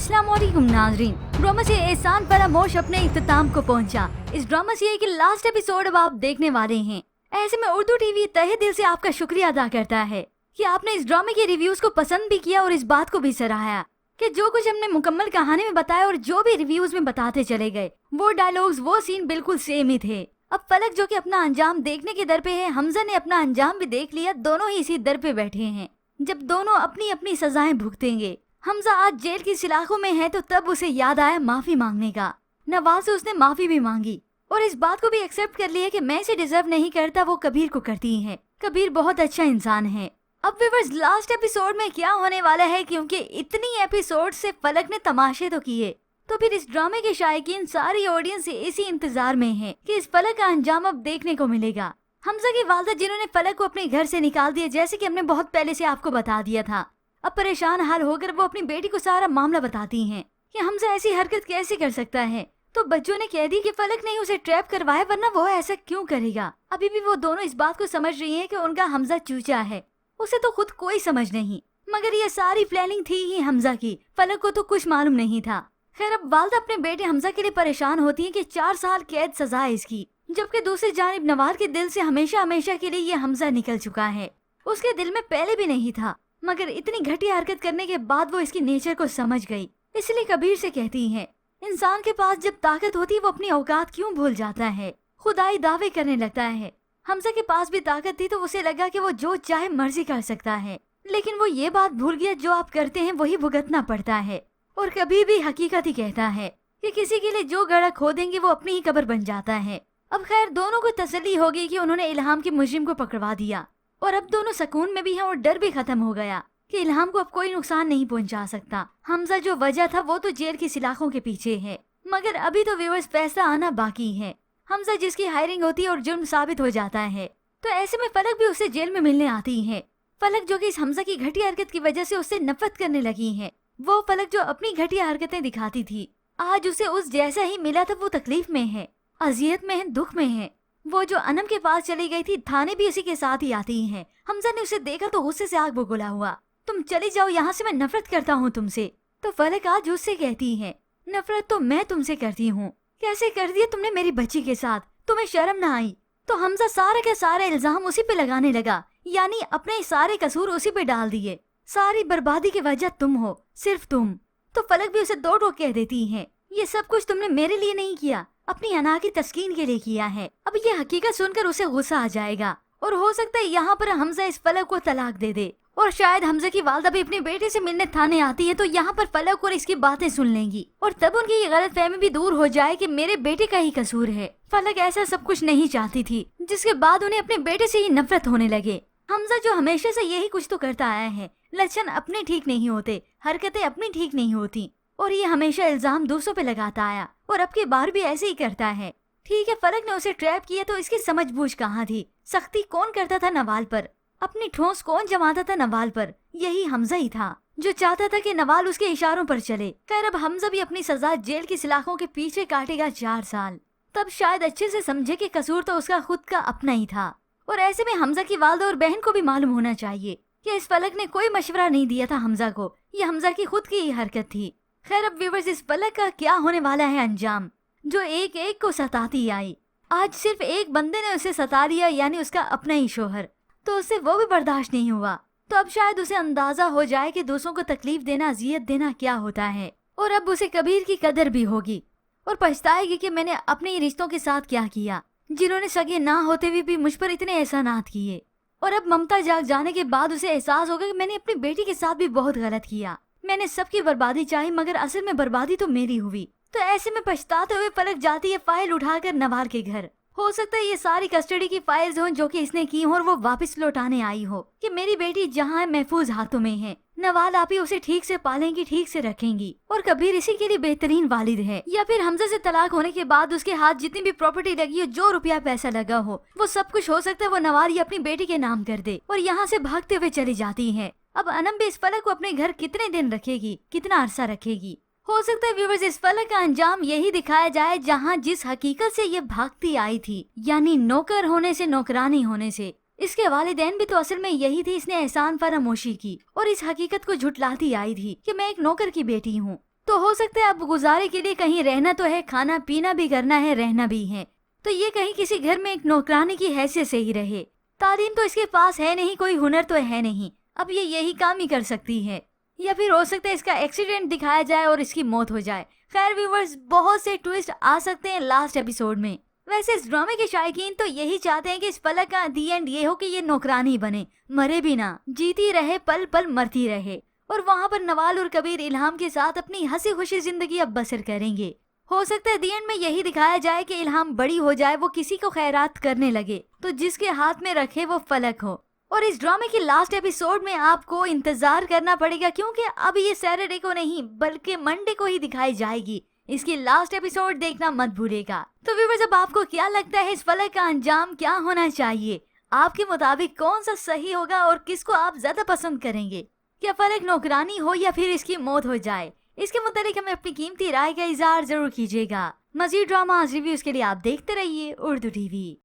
अस्सलाम वालेकुम नाज़रीन। ड्रामा से एहसान फरामोश अपने इख्तिताम को पहुंचा। इस ड्रामा से की लास्ट एपिसोड अब आप देखने वाले हैं। ऐसे में उर्दू टीवी तहे दिल से आपका शुक्रिया अदा करता है कि आपने इस ड्रामे के रिव्यूज को पसंद भी किया और इस बात को भी सराहा कि जो कुछ हमने मुकम्मल कहानी में बताया और जो भी रिव्यूज में बताते चले गए वो डायलॉग्स वो सीन बिल्कुल सेम ही थे। अब फलक जो कि अपना अंजाम देखने के दर पे है, हमजा ने अपना अंजाम भी देख लिया। दोनों ही इसी दर पे बैठे हैं जब दोनों अपनी अपनी सजाएं भुगतेंगे। हमजा आज जेल की सलाखों में है तो तब उसे याद आया माफी मांगने का। नवाज से उसने माफी भी मांगी और इस बात को भी एक्सेप्ट कर लिया कि मैं इसे डिजर्व नहीं करता, वो कबीर को करती है। कबीर बहुत अच्छा इंसान है। अब व्यूअर्स लास्ट एपिसोड में क्या होने वाला है, क्योंकि इतनी एपिसोड से फलक ने तमाशे तो किए, तो फिर इस ड्रामे के शायकीन सारी ऑडियंस इसी इंतजार में है कि इस फलक का अंजाम अब देखने को मिलेगा। हमजा की वालदा जिन्होंने फलक को अपने घर से निकाल दिया, जैसे कि हमने बहुत पहले से आपको बता दिया था, अब परेशान हाल होकर वो अपनी बेटी को सारा मामला बताती हैं कि हमजा ऐसी हरकत कैसे कर सकता है। तो बच्चों ने कह दी कि फलक ने उसे ट्रैप करवाया, वरना वो ऐसा क्यों करेगा। अभी भी वो दोनों इस बात को समझ रही हैं कि उनका हमजा चूचा है, उसे तो खुद कोई समझ नहीं, मगर ये सारी प्लानिंग थी ही हमजा की। फलक को तो कुछ मालूम नहीं था। खैर अब वालदा अपने बेटे हमजा के लिए परेशान होती है कि 4 साल कैद सजा है इसकी, जबकि दूसरी जानिब नवाज के दिल से हमेशा हमेशा के लिए ये हमजा निकल चुका है। उसके दिल में पहले भी नहीं था, मगर इतनी घटिया हरकत करने के बाद वो इसकी नेचर को समझ गई। इसलिए कबीर से कहती है इंसान के पास जब ताकत होती है वो अपनी औकात क्यों भूल जाता है, खुदाई दावे करने लगता है। हमजा के पास भी ताकत थी तो उसे लगा कि वो जो चाहे मर्जी कर सकता है, लेकिन वो ये बात भूल गया जो आप करते हैं वही भुगतना पड़ता है। और कभी भी हकीकत ही कहता है कि किसी के लिए जो गड़ा खोदेंगे वो अपनी ही कब्र बन जाता है। अब खैर दोनों को तसल्ली हो गई कि उन्होंने इल्हाम के मुजरिम को पकड़वा दिया और अब दोनों सुकून में भी हैं और डर भी खत्म हो गया कि इल्हाम को अब कोई नुकसान नहीं पहुंचा सकता। हमजा जो वजह था वो तो जेल की सलाखों के पीछे है, मगर अभी तो व्यूअर्स फैसला आना बाकी है। हमजा जिसकी हायरिंग होती है और जुर्म साबित हो जाता है, तो ऐसे में फलक भी उसे जेल में मिलने आती है। फलक जो कि इस हमजा की घटिया हरकत की वजह से उससे नफरत करने लगी है, वो फलक जो अपनी घटिया हरकतें दिखाती थी, आज उसे उस जैसा ही मिला था। वो तकलीफ में है, अजियत में है, दुख में है। वो जो अनम के पास चली गई थी, थाने भी उसी के साथ ही आती है। हमजा ने उसे देखा तो गुस्से से आग बबूला हुआ, तुम चली जाओ यहाँ से, मैं नफरत करता हूँ तुमसे। तो फलक आज उससे कहती है नफरत तो मैं तुमसे करती हूँ, कैसे कर दिया तुमने मेरी बच्ची के साथ, तुम्हें शर्म ना आई। तो हमजा सारे के सारे इल्जाम उसी पे लगाने लगा, यानी अपने सारे कसूर उसी पे डाल दिए। सारी बर्बादी की वजह तुम हो, सिर्फ तुम। तो फलक भी उसे दो टोक कह देती है ये सब कुछ तुमने मेरे लिए नहीं किया, अपनी अना की तस्कीन के लिए किया है। अब ये हकीकत सुनकर उसे गुस्सा आ जाएगा और हो सकता है यहाँ पर हमजा इस फलक को तलाक दे दे। और शायद हमजा की वालदा भी अपनी बेटे से मिलने थाने आती है, तो यहाँ पर फलक और इसकी बातें सुन लेंगी और तब उनकी ये गलत फहमी भी दूर हो जाए कि मेरे बेटे का ही कसूर है। फलक ऐसा सब कुछ नहीं चाहती थी, जिसके बाद उन्हें अपने बेटे से ही नफरत होने लगे। हमजा जो हमेशा से यही कुछ तो करता आया है, लक्षण अपने ठीक नहीं होते, हरकतें अपनी ठीक नहीं होती, और ये हमेशा इल्जाम दूसरों पे लगाता आया और अब की बार भी ऐसे ही करता है। ठीक है, फलक ने उसे ट्रैप किया तो इसकी समझबूझ कहाँ थी। सख्ती कौन करता था नवाल पर, अपनी ठोस कौन जमाता था नवाल पर, यही हमजा ही था जो चाहता था कि नवाल उसके इशारों पर चले। खैर अब हमजा भी अपनी सजा जेल की सलाखों के पीछे काटेगा 4 साल, तब शायद अच्छे से समझे कि कसूर तो उसका खुद का अपना ही था। और ऐसे में हमजा की वालदा और बहन को भी मालूम होना चाहिए कि इस फलक ने कोई मशवरा नहीं दिया था हमजा को, ये हमजा की खुद की ही हरकत थी। खैर अब व्यूअर्स इस फलक का क्या होने वाला है अंजाम, जो एक एक को सताती आई। आज सिर्फ एक बंदे ने उसे सता दिया, यानी उसका अपना ही शोहर, तो उससे वो भी बर्दाश्त नहीं हुआ। तो अब शायद उसे अंदाजा हो जाए कि दूसरों को तकलीफ देना, अजियत देना क्या होता है। और अब उसे कबीर की कदर भी होगी और पछताएगी कि मैंने अपने रिश्तों के साथ क्या किया, जिन्होंने सगे ना होते हुए भी मुझ पर इतने एहसानात किए। और अब ममता जाग जाने के बाद उसे एहसास होगा कि मैंने अपनी बेटी के साथ भी बहुत गलत किया, मैंने सबकी बर्बादी चाही, मगर असल में बर्बादी तो मेरी हुई। तो ऐसे में पछताते हुए फलक जाती है फाइल उठाकर नवाल के घर। हो सकता है ये सारी कस्टडी की फाइल्स हों जो कि इसने की हो और वो वापस लौटाने आई हो कि मेरी बेटी जहाँ है महफूज हाथों में है, नवाल आप ही उसे ठीक से पालेंगी, ठीक से रखेंगी, और कबीर इसी के लिए बेहतरीन वालिद है। या फिर हमजा से तलाक होने के बाद उसके हाथ जितनी भी प्रॉपर्टी लगी हो, जो रुपया पैसा लगा हो, वो सब कुछ हो सकता है वो नवाल अपनी बेटी के नाम कर दे और यहाँ से भागते हुए चली जाती है। अब अनम भी इस फलक को अपने घर कितने दिन रखेगी, कितना अरसा रखेगी। हो सकता है व्यूअर्स इस फलक का अंजाम यही दिखाया जाए जहाँ जिस हकीकत से ये भागती आई थी, यानी नौकर होने से, नौकरानी होने से। इसके वालिदैन भी तो असल में यही थी, इसने एहसान फरामोशी की और इस हकीकत को झुटलाती आई थी कि मैं एक नौकर की बेटी हूँ। तो हो सकता है अब गुजारे के लिए कहीं रहना तो है, खाना पीना भी करना है, रहना भी है, तो ये कहीं किसी घर में एक नौकरानी की हैसियत से ही रहे। तालीम तो इसके पास है नहीं, कोई हुनर तो है नहीं, अब ये यही काम ही कर सकती है। या फिर हो सकता है इसका एक्सीडेंट दिखाया जाए और इसकी मौत हो जाए। खैर व्यूवर्स, बहुत से ट्विस्ट आ सकते हैं लास्ट एपिसोड में। वैसे इस ड्रामे के शायकीन तो यही चाहते हैं कि इस पलक का दी एंड ये हो कि ये नौकरानी बने, मरे भी ना, जीती रहे, पल पल मरती रहे, और वहाँ पर नवाल और कबीर इल्हाम के साथ अपनी हंसी खुशी जिंदगी अब बसर करेंगे। हो सकता है दी एंड में यही दिखाया जाए कि इल्हाम बड़ी हो जाए, वो किसी को खैरात करने लगे तो जिसके हाथ में रखे वो फलक हो। और इस ड्रामे की लास्ट एपिसोड में आपको इंतजार करना पड़ेगा, क्योंकि अब ये सैटरडे को नहीं बल्कि मंडे को ही दिखाई जाएगी। इसकी लास्ट एपिसोड देखना मत भूलिएगा। तो व्यूअर्स, अब आपको क्या लगता है इस फलक का अंजाम क्या होना चाहिए? आपके मुताबिक कौन सा सही होगा और किसको आप ज्यादा पसंद करेंगे? क्या फलक नौकरानी हो या फिर इसकी मौत हो जाए? इसके मुताबिक हमें अपनी कीमती राय का इजहार जरूर कीजिएगा। मजीद ड्रामा रिव्यूज के लिए आप देखते रहिए उर्दू टीवी।